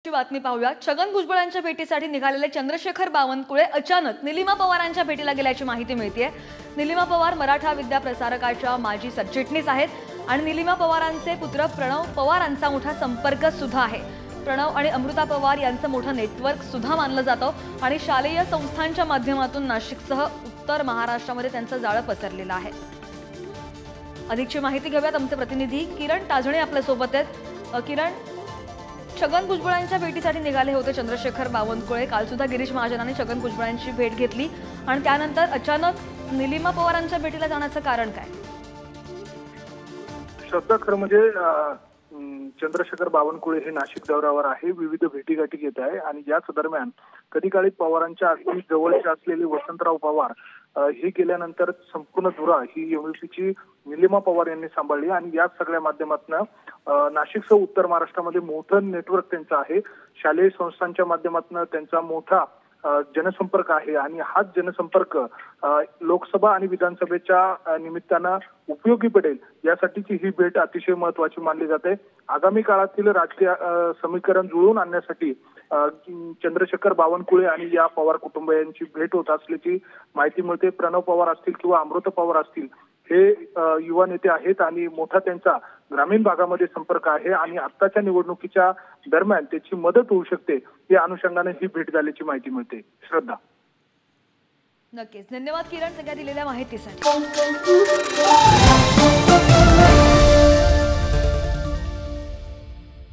ची बातमी पाहूया। छगन भुजबळांच्या भेटीसाठी निघालेले चंद्रशेखर बावनकुळे अचानक निलिमा पवारांच्या भेटीला गेल्याची माहिती मिळतेय। निलिमा पवार मराठा विद्या प्रसारकाच्या माजी सरचिटणीस आहेत आणि निलिमा पवारांचे पुत्र प्रणव पवारांचा मोठा संपर्क सुद्धा आहे। प्रणव आणि अमृता पवार यांचं मोठं नेटवर्क सुद्धा मानलं जातं आणि शालेय संस्थांच्या माध्यमातून नाशिकसह उत्तर महाराष्ट्रामध्ये त्यांचं जाळं पसरलेलं आहे। अधिकची माहिती घेऊयात, आमचे प्रतिनिधी किरण ताजणे आपल्या सोबत आहेत। किरण, छगन भुजबळांच्या भेटीसाठी निघाले होते चंद्रशेखर बावनकुळे। काल सुद्धा गिरीश महाजनांनी छगन भुजबळांची भेट घेतली आणि त्यानंतर अचानक निलिमा पवारांच्या भेटीला जाण्याचं कारण काय? श्रद्धा, खरं म्हणजे चंद्रशेखर बावनकुळे हे नाशिक दौऱ्यावर आहे, विविध भेटीगाठी घेत आहे आणि याच दरम्यान कधी काळी पवारांच्या अगदी जवळचे असलेले वसंतराव पवार हे गेल्यानंतर संपूर्ण धुरा ही एमव्हीपीची निलिमा पवार यांनी सांभाळली आणि या सगळ्या माध्यमातून नाशिकसह उत्तर महाराष्ट्रामध्ये मोठं नेटवर्क त्यांचं आहे। शालेय संस्थांच्या माध्यमातून त्यांचा मोठा जनसंपर्क आहे आणि हाच जनसंपर्क लोकसभा आणि विधानसभेच्या निमित्तानं उपयोगी पडेल यासाठीची ही भेट अतिशय महत्त्वाची मानली जाते। आगामी काळातील राजकीय समीकरण जुळवून आणण्यासाठी चंद्रशेखर बावनकुळे आणि या पवार कुटुंबियांची भेट होत असल्याची माहिती मिळते। प्रणव पवार असतील किंवा अमृता पवार असतील हे युवा नेते आहेत आणि मोठा त्यांचा ग्रामीण भागामध्ये संपर्क आहे आणि आत्ताच्या निवडणुकीच्या दरम्यान त्याची मदत होऊ शकते या अनुषंगाने ही भेट झाल्याची माहिती मिळते। श्रद्धा, नक्कीच धन्यवाद किरण सगळ्या दिलेल्या माहितीसाठी।